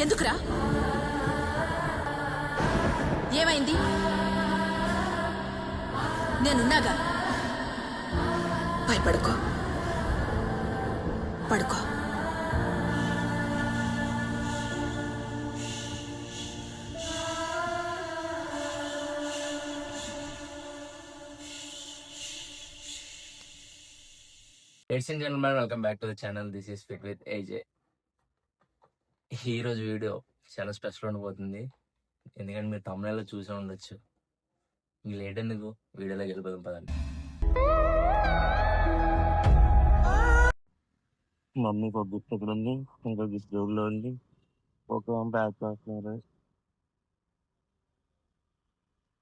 ఎందుకురా? ఏమైంది? నేనున్నాగా. భయపడుకో, పడుకో. Ladies and gentlemen, welcome back to the channel. This is Fit with AJ. ఈ రోజు వీడియో చాలా స్పెషల్ ఉండబోతుంది. ఎందుకంటే మీరు తమిళలో చూసే ఉండొచ్చు. మీకు లేట్ ఎందుకు, వీడియోలోకి వెళ్ళిపోదాం పదండి. మమ్మీకి ఒక గిఫ్ట్ ఇక్కడ ఉంది, ఇంకో గిఫ్ట్ జోబులో ఉంది, ఒక బ్యాగ్ చేస్తున్నారు.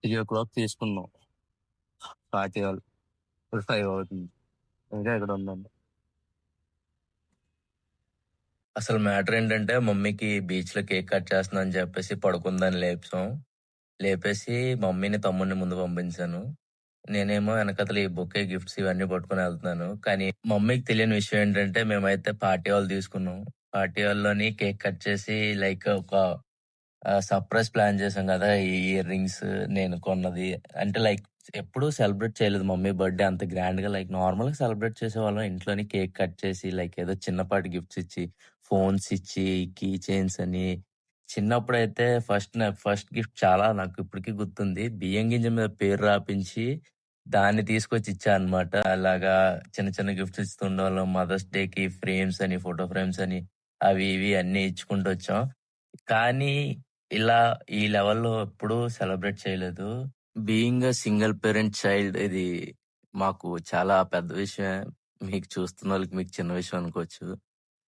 3 o'clock తీసుకున్నాం, 5 అవుతుంది, ఇంకా ఇక్కడ ఉందండి. అసలు మ్యాటర్ ఏంటంటే మమ్మీకి బీచ్ లో కేక్ కట్ చేస్తున్నా అని చెప్పేసి పడుకుందని లేపేసి మమ్మీని తమ్ముడిని ముందు పంపించాను. నేనేమో వెనకతలు ఈ బొకే గిఫ్ట్స్ ఇవన్నీ పట్టుకుని వెళ్తున్నాను. కానీ మమ్మీకి తెలియని విషయం ఏంటంటే మేమైతే పార్టీ హాల్ తీసుకున్నాం. పార్టీ హాల్లోని కేక్ కట్ చేసి లైక్ ఒక సర్ప్రైజ్ ప్లాన్ చేసాం కదా. ఈ ఇయర్ రింగ్స్ నేను కొన్నది అంటే లైక్ ఎప్పుడు సెలబ్రేట్ చేయలేదు మమ్మీ బర్త్డే అంత గ్రాండ్ గా. లైక్ నార్మల్ గా సెలబ్రేట్ చేసేవాళ్ళం ఇంట్లోని కేక్ కట్ చేసి లైక్ ఏదో చిన్నపాటి గిఫ్ట్స్ ఇచ్చి, ఫోన్స్ ఇచ్చి, కీ చైన్స్ అని. చిన్నప్పుడు అయితే ఫస్ట్ గిఫ్ట్ చాలా నాకు ఇప్పటికీ గుర్తుంది. బియ్యం గింజ మీద పేరు రాపించి దాన్ని తీసుకొచ్చి ఇచ్చా అనమాట. అలాగా చిన్న చిన్న గిఫ్ట్స్ ఇస్తుండేవాళ్ళం. మదర్స్ డే కి ఫ్రేమ్స్ అని, ఫోటో ఫ్రేమ్స్ అని, అవి ఇవి అన్ని ఇచ్చుకుంటూ వచ్చాం. కానీ ఇలా ఈ లెవెల్లో ఎప్పుడూ సెలబ్రేట్ చేయలేదు. Being a single parent child ఇది మాకు చాలా పెద్ద విషయం. మీకు చూస్తున్న వాళ్ళకి మీకు చిన్న విషయం అనుకోవచ్చు.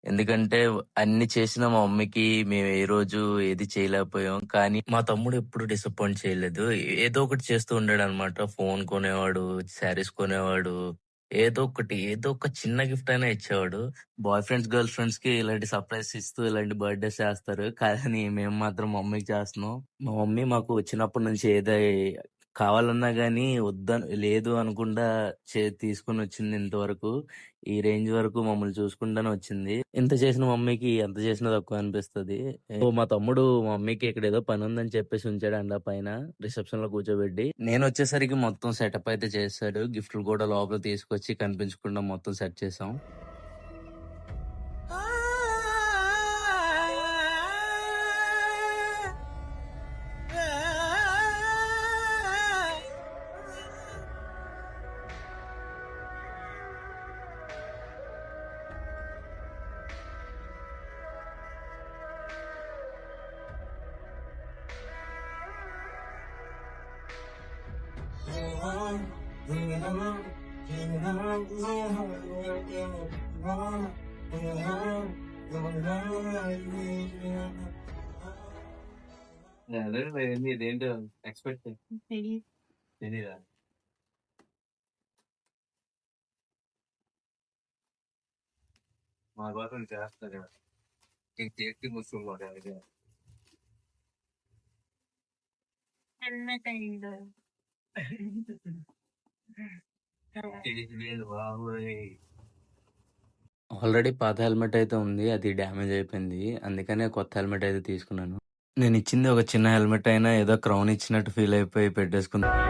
ఎందుకంటే అన్ని చేసిన మా మమ్మీకి మేము ఏ రోజు ఏది చేయలేకపోయాం. కానీ మా తమ్ముడు ఎప్పుడు డిసప్పాయింట్ చేయలేదు. ఏదో ఒకటి చేస్తూ ఉండాడు అనమాట. ఫోన్ కొనేవాడు, శారీస్ కొనేవాడు, ఏదో ఒక చిన్న గిఫ్ట్ అయినా ఇచ్చేవాడు. బాయ్ ఫ్రెండ్స్, గర్ల్ ఫ్రెండ్స్ కి ఇలాంటి సర్ప్రైజ్ ఇస్తూ ఇలాంటి బర్త్డేస్ చేస్తారు. కానీ మేము మాత్రం మమ్మీకి చేస్తున్నాం. మా మమ్మీ మాకు వచ్చినప్పటి నుంచి కావాలన్నా గానీ లేదు అనకుండా తీసుకొని వచ్చింది. ఇంతవరకు ఈ రేంజ్ వరకు మమ్మల్ని చూసుకుంటానే వచ్చింది. ఇంత చేసిన మమ్మీకి ఎంత చేసినా తక్కువ అనిపిస్తుంది. మా తమ్ముడు మా మమ్మీకి ఇక్కడ ఏదో పని ఉందని చెప్పేసి ఉంచాడు అండ పైన రిసెప్షన్ లో కూర్చోబెట్టి. నేను వచ్చేసరికి మొత్తం సెటప్ అయితే చేశాడు. గిఫ్ట్లు కూడా లోపల తీసుకొచ్చి కనిపించకుండా మొత్తం సెట్ చేసాం. ఇదేంటో ఎక్స్పెక్ట్ తెలీదా? మా కోసం చేస్తారు చేతి ముసుగు ఆల్రెడీ పాత హెల్మెట్ అయితే ఉంది, అది డ్యామేజ్ అయిపోయింది. అందుకనే కొత్త హెల్మెట్ అయితే తీసుకున్నాను. నేను ఇచ్చింది ఒక చిన్న హెల్మెట్ అయినా ఏదో క్రౌన్ ఇచ్చినట్టు ఫీల్ అయిపోయి పెట్టేసుకున్నాను.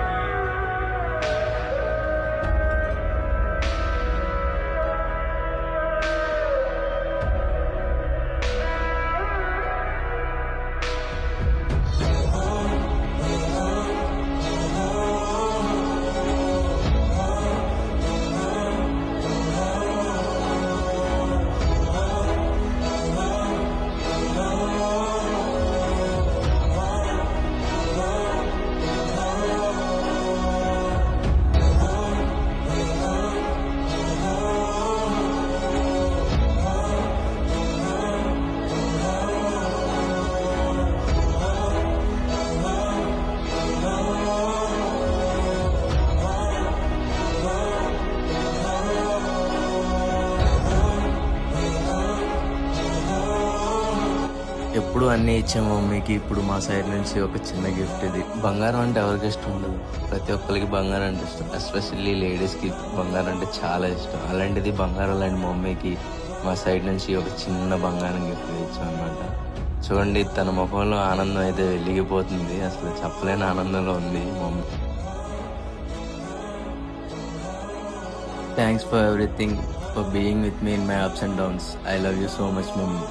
ఎప్పుడు అన్నీ ఇచ్చే మమ్మీకి ఇప్పుడు మా సైడ్ నుంచి ఒక చిన్న గిఫ్ట్. ఇది బంగారం అంటే ఎవరికి ఇష్టం ఉండదు, ప్రతి ఒక్కరికి బంగారం అంటే ఇష్టం. ఎస్పెషల్లీ లేడీస్కి బంగారం అంటే చాలా ఇష్టం. అలాంటిది బంగారం లాంటి మమ్మీకి మా సైడ్ నుంచి ఒక చిన్న బంగారం గిఫ్ట్ ఇచ్చాం అనమాట. చూడండి తన ముఖంలో ఆనందం అయితే వెలిగిపోతుంది. అసలు చెప్పలేని ఆనందంలో ఉంది mummy. Thanks for everything, for being with me in my ups and downs. I love you so much mummy.